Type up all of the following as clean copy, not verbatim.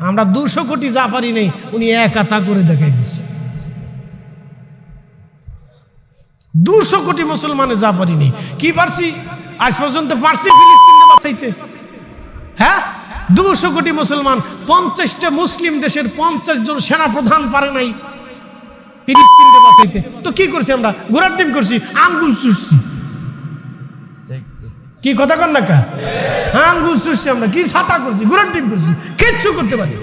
আমরা 200 কোটি যা পারি নেই উনি এক আতা করে দেখাই দিচ্ছে। 200 কোটি মুসলমানে যা পারি নেই কি পারছি আজ পর্যন্ত পারছি ফিলিস্তিনকে বাঁচাইতে? হ্যাঁ, 200 কোটি মুসলমান 50টা মুসলিম দেশের 50 জন সেনা প্রধান পারে নাই ফিলিস্তিনকে বাঁচাইতে। তো কি করছি আমরা? ঘোড়ার ডিম করছি, আঙ্গুল চুষছি। কি কথা কন না কা? আঙ্গুল চুষছি আমরা, কি ছাতা করছি, ঘোড়ার ডিম করছি, কিচ্ছু করতে পারি।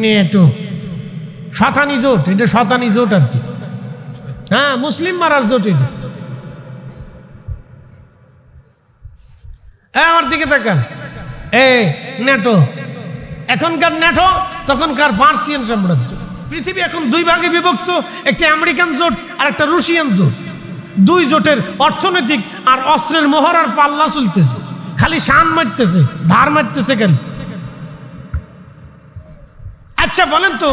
নেটো শতানি জোট, এটা শতানি জোট আর কি। হ্যাঁ, মুসলিম মারার জোট এটা। আমার দিকে তাকান, এই নেটো, এখনকার নেটো তখনকার পার্সিয়ান সাম্রাজ্য। পৃথিবী এখন 2 ভাগে বিভক্ত, একটা আমেরিকান জোট আর একটা রুশিয়ান জোট। 2 জোটের অর্থনৈতিক আর অস্ত্রের মহড়ার পাল্লা চলতেছে, খালি শান মারতেছে, ধার মারতেছে কেন? আচ্ছা বলেন তো,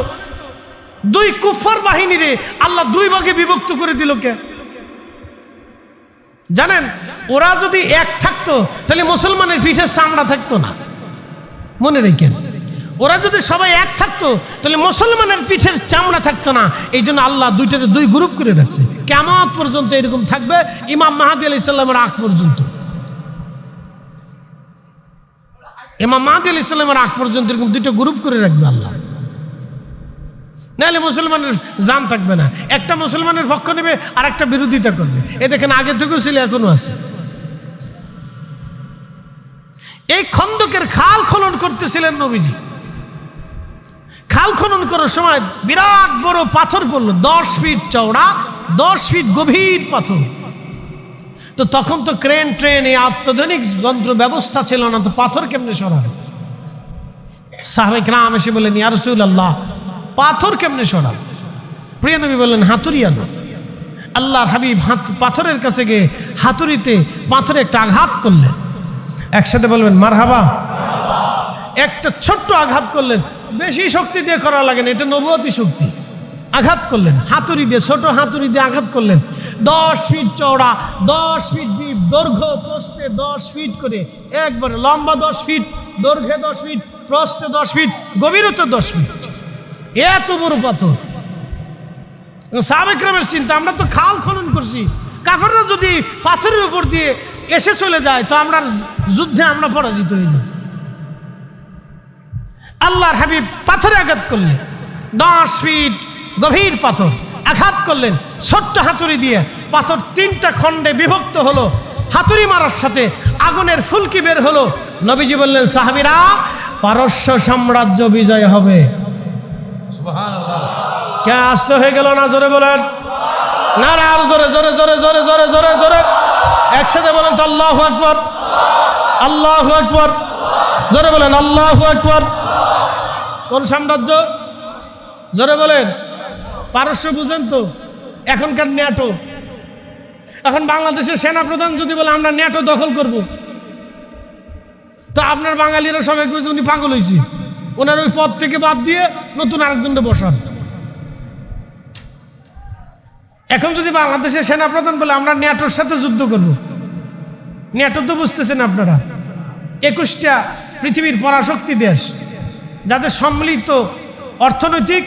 2 কুফার বাহিনীরে আল্লাহ 2 ভাগে বিভক্ত করে দিল কে? জানেন, ওরা যদি এক থাকতো তাহলে মুসলমানের পিঠের চামড়া থাকতো না। মনে রেখেন, ওরা যদি সবাই এক থাকতো তাহলে মুসলমানের পিঠের চামড়া থাকতো না। এই জন্য আল্লাহ 2 গ্রুপ করে রাখছে। কিয়ামত পর্যন্ত এরকম থাকবে, ইমাম মাহদী আলাইহিস সালামের আগ পর্যন্ত। ইমাম মাহদী আলাইহিস সালামের আগ পর্যন্ত এরকম 2 গ্রুপ করে রাখবে আল্লাহ। নাহলে মুসলমানের জান থাকবে না। একটা মুসলমানের পক্ষ নেবে আর একটা বিরোধিতা করবে। এ দেখেন, আগে থেকেও ছিল, এখনো আছে। এই খন্দকের খাল খনন করতেছিলেন নবীজি। খাল খনন করার সময় বিরাট বড় পাথর পড়লো, 10 ফিট চওড়া, 10 ফিট গভীর পাথর। তো তখন তো ক্রেন ট্রেন, এই অত্যাধুনিক যন্ত্র ব্যবস্থা ছিল না, তো পাথর কেমনে সরাবে? সাহাবায়ে কেরাম এসে বললেন, ইয়া রাসূলুল্লাহ, পাথর কেমনে সরাবে? প্রিয় নবী বললেন, হাতুড়ি আনো। আল্লাহর হাবিব পাথরের কাছে গিয়ে হাতুড়িতে পাথরে একটা আঘাত করলেন। একসাথে বলবেন মারহাবা। একটা ছোট্ট আঘাত করলেন, বেশি শক্তি দিয়ে করা লাগে না, এটা নবুয়তি শক্তি। আঘাত করলেন হাতুড়ি দিয়ে, ছোট হাতুড়ি দিয়ে আঘাত করলেন। 10 ফিট চওড়া, 10 ফিট ডিপ, দৈর্ঘ্য প্রস্থে 10 ফিট করে, একবারে লম্বা 10 ফিট, দৈর্ঘ্যে 10 ফিট, প্রস্থে 10 ফিট, গভীরতা 10 ফিট। এত বড় পাথর। সাহাবায়ে কেরামের চিন্তা, আমরা তো খাল খনন করছি, কাফেররা যদি পাথরের উপর দিয়ে এসে চলে যায় তো আমরা যুদ্ধে আমরা পরাজিত হয়ে যাব। আল্লাহর হাবিব পাথরে আঘাত করলেন, 10 ফিট গভীর পাথর আঘাত করলেন ছোট্ট হাতুড়ি দিয়ে। পাথর 3টা খণ্ডে বিভক্ত হলো। হাতুড়ি মারার সাথে আগুনের ফুলকি বের হলো। নবীজি বললেন, সাহাবীরা, পারস্য সাম্রাজ্য বিজয় হবে। সুবহানাল্লাহ। কে আস্ত হয়ে গেল না? জোরে বলেন না, আর জোরে জোরে জোরে জোরে জোরে জোরে জোরে একসাথে বলেন তো, আল্লাহু আকবার, আল্লাহু আকবার। জোরে বলেন আল্লাহু আকবার। কোন সাম্রাজ্য? জোরে বলেন। পারস্য বুঝেন তো, এখনকার ন্যাটো। এখন বাংলাদেশের সেনাপ্রধান যদি বলে আমরা ন্যাটো দখল করব, তো আপনার বাঙালিরা সবাই কইছে উনি পাগল হয়েছে, ওনার ওই পদ থেকে বাদ দিয়ে নতুন আরেকজনকে বসান। এখন যদি বাংলাদেশের সেনাপ্রধান বলে আমরা ন্যাটোর সাথে যুদ্ধ করব, ন্যাটো তো বুঝতেছেন আপনারা 21টা পৃথিবীর পরাশক্তি দেশ, যাদের সম্মিলিত অর্থনৈতিক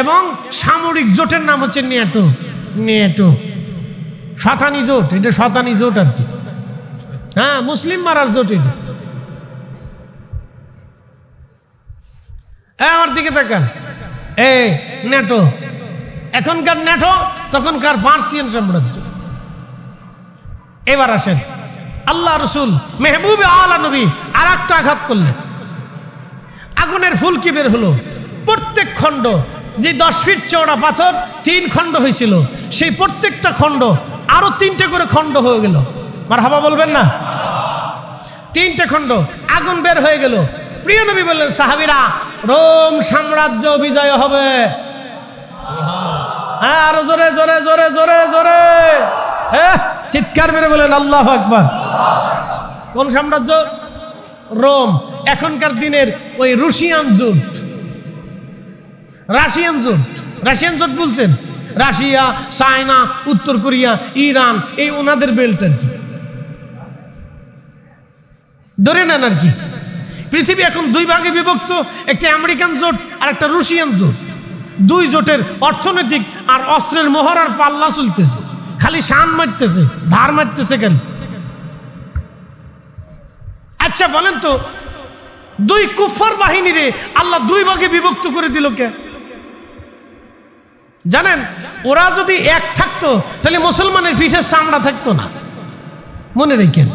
এবং সামরিক জোটের নাম হচ্ছে ন্যাটো। ন্যাটো শতানি জোট, এটা শতানি জোট আর কি। হ্যাঁ, মুসলিম মারার জোট এটা। আমার দিকে তাকান, এই ন্যাটো, এখনকার ন্যাটো তখনকার পার্সিয়ান সাম্রাজ্য। এবার আসেন, আল্লাহ রসুল মেহবুবে আলা নবী আর একটা আঘাত করলেন। আগুনের ফুলকি বের হলো। প্রত্যেক খণ্ড, যে 10 ফিট চওড়া পাথর 3 খণ্ড হয়েছিল, সেই প্রত্যেকটা খণ্ড আরো 3টে করে খণ্ড হয়ে গেল। মারহাবা বলবেন না? 3টে খণ্ড, আগুন বের হয়ে গেল। প্রিয় নবী বললেন, সাহাবীরা, রোম সাম্রাজ্য বিজয় হবে। হ্যাঁ, আরো জোরে জোরে জোরে জোরে জোরে চিৎকার মেরে বলেন আল্লাহু আকবার। কোন সাম্রাজ্য? রোম। এখনকার দিনের ওই রুশিয়ান জোট, রাশিয়ান জোট। রাশিয়ান জোট বলছেন, রাশিয়া, চায়না, উত্তর কোরিয়া, ইরান, এই ওনাদের বেল্ট আর কি, ধরে নেন আর কি। পৃথিবী এখন দুই ভাগে বিভক্ত, একটা আমেরিকান জোট আর একটা রুশিয়ান জোট। দুই জোটের অর্থনৈতিক আর অস্ত্রের মহড়ার পাল্লা চলতেছে, খালি শান মারতেছে, ধার মারতেছে কেন? আচ্ছা বলেন তো, দুই কুফার বাহিনীরে আল্লাহ দুই ভাগে বিভক্ত করে দিল কে? জানেন, ওরা যদি এক থাকতো তাহলে মুসলমানের পিঠের চামড়া থাকতো না। মনে রেখেন,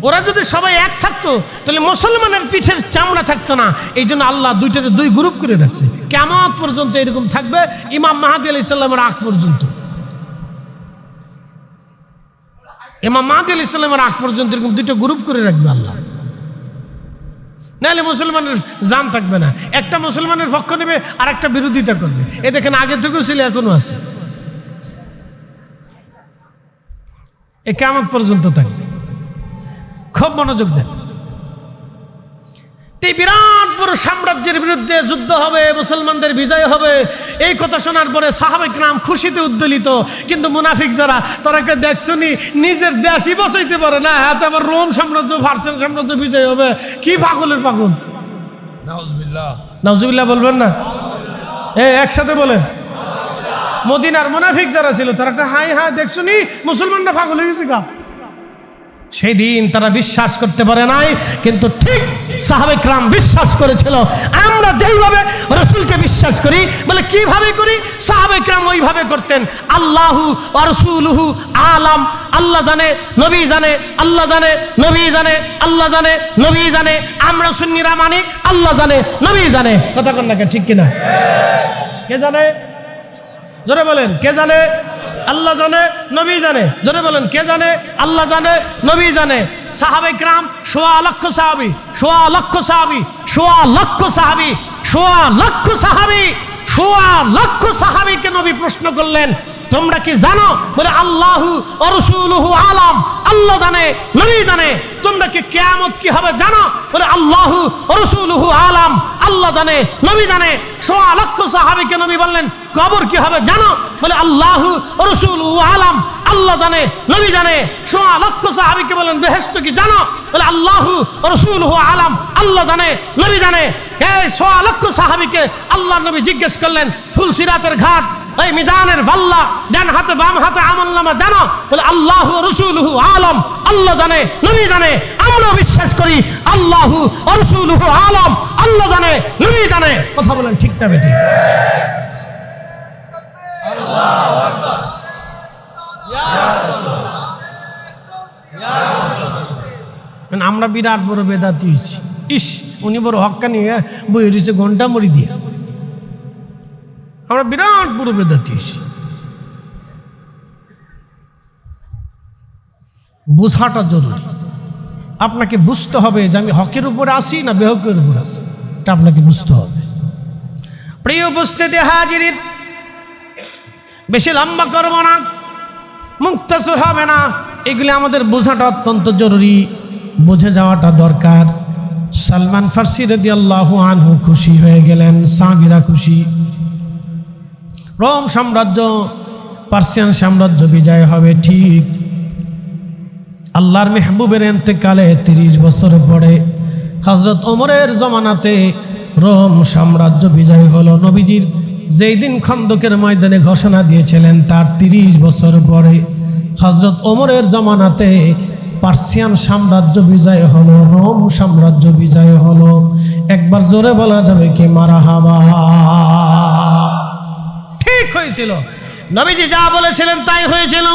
ওরা যদি সবাই এক থাকতো তাহলে মুসলমানের পিঠের চামড়া থাকতো না। এই জন্য আল্লাহ দুইটারে দুই গ্রুপ করে রাখছে। কিয়ামত পর্যন্ত এরকম থাকবে, ইমাম মাহদী আলাইহিস সালামের আগ পর্যন্ত। ইমাম মাহদী আলাইহিস সালামের আগ পর্যন্ত এরকম দুটো গ্রুপ করে রাখবে আল্লাহ, নাহলে মুসলমানের জান থাকবে না। একটা মুসলমানের পক্ষ নেবে আর একটা বিরোধিতা করবে। এ দেখেন, আগে থেকেও ছিল, এখনো আছে, এ কিয়ামত পর্যন্ত থাকবে। খুব মনোযোগ দেন। এই বিরাট বড় সাম্রাজ্যের বিরুদ্ধে যুদ্ধ হবে, মুসলমানদের বিজয় হবে, এই কথা শোনার পরে সাহাবায়ে কেরাম খুশিতে উদ্দোলিত। কিন্তু মুনাফিক যারা, তারাকে দেখছনি নিজের দেশই বসাইতে পারে না, হাতে আবার রোম সাম্রাজ্য, পার্সিয়ান সাম্রাজ্য বিজয় হবে। কি পাগলের পাগল! নাউজুবিল্লাহ, নাউজুবিল্লাহ বলবেন না? একসাথে বলেন। মদিনার মুনাফিক যারা ছিল, তারা হাই হাই দেখছনি মুসলমানরা পাগল হয়ে গেছে গা। সেই দিন তারা বিশ্বাস করতে পারে নাই, কিন্তু ঠিক সাহাবায়ে কেরাম বিশ্বাস করেছিল। আমরা যেইভাবে রাসূলকে বিশ্বাস করি, বলে কিভাবে করি? সাহাবায়ে কেরাম ওইভাবে করতেন। আল্লাহু ওয়া রাসূলুহু আলাম, আল্লাহ জানে, নবী জানে, আল্লাহ জানে, নবী জানে, আল্লাহ জানে, নবী জানে। আমরা সুন্নিরা মানি, আল্লাহ জানে, নবী জানে। কথা কন না, ঠিক কিনা? কে জানে? জোরে বলেন, কে জানে? আল্লাহ জানে, নবী জানে। জোরে বলেন, কে জানে? আল্লাহ জানে, নবী জানে। সাহাবায়ে কেরাম ১.৫ লক্ষ সাহাবী, ১.৫ লক্ষ সাহাবী, ১.৫ লক্ষ সাহাবী, ১.৫ লক্ষ সাহাবী, ১.৫ লক্ষ সাহাবীকে নবী প্রশ্ন করলেন, তোমরা কি জানো? বলে আল্লাহু ওয়া রাসূলুহু আলাম, আল্লাহ জানে, নবী জানে। তোমরা কি কিয়ামত কি হবে জানো? বলে আল্লাহু ওয়া রাসূলুহু আলাম, আল্লাহ জানে, নবী জানে। ১.৫ লক্ষ সাহাবীকে নবী বললেন, কবর কি হবে জানো? বলে আল্লাহু ওয়া রাসূলুহু আলাম, আল্লাহ জানে, নবী জানে। ১.৫ লক্ষ সাহাবীকে বলেন, বেহেশত কি জানো? বলে আল্লাহু ওয়া রাসূলুহু আলাম, আল্লাহ জানে, নবী জানে। এই ১.৫ লক্ষ সাহাবীকে আল্লাহর নবী জিজ্ঞেস করলেন, ফুলসিরাতের ঘাট, এই মিজানের পাল্লা, ডান হাতে বাম হাতে আমলনামা জানো? বলে আল্লাহু ওয়া রাসূলুহু আলাম, আল্লাহ জানে, নবী জানে। আমরা বিশ্বাস করি আল্লাহু ওয়া রাসূলুহু আলাম, আল্লাহ জানে, নবী জানে। কথা বলেন, ঠিক না বেঠিক? আল্লাহু আকবার, ইয়া রাসূলুল্লাহ, ইয়া রাসূলুল্লাহ। আমরা বিরাট বড় বেদাতি হইছি। ইস, উনি বড় হক্কানি বই রয়েছে ঘন্টা মরি দিয়ে। আমরা বিরাট বড় বেদাতি হইছি। বোঝাটা জরুরি। আপনাকে বুঝতে হবে যে আমি হকের উপরে আসি না বেহকের উপর আসি, এটা আপনাকে বুঝতে হবে। প্রিয় উপস্থিতি হাজিরিন, বেশি লম্বা করব না, মুক্তাসর হবে না। এগুলি আমাদের বোঝাটা অত্যন্ত জরুরি, বুঝে যাওয়াটা দরকার। সালমান ফারসি রাদিয়াল্লাহু আনহু খুশি হয়ে গেলেন, সাহাবীরা খুশি। রোম সাম্রাজ্য, পার্সিয়ান সাম্রাজ্য বিজয় হবে ঠিক। আল্লাহর মেহবুবের ইন্তেকালে 30 বছর পরে হযরত ওমরের জমানাতে রোম সাম্রাজ্য বিজয় হলো। নবীজির যেই দিন খন্দকের ময়দানে ঘোষণা দিয়েছিলেন, তার 30 বছর পরে হযরত ওমরের জমানাতে পার্সিয়ান সাম্রাজ্য বিজয় হলো, রোম সাম্রাজ্য বিজয় হলো। একবার জোরে বলা যাবে কি মারহাবা? ঠিক হয়েছিল। নবীজি যা বলেছিলেন তাই হয়েছিল।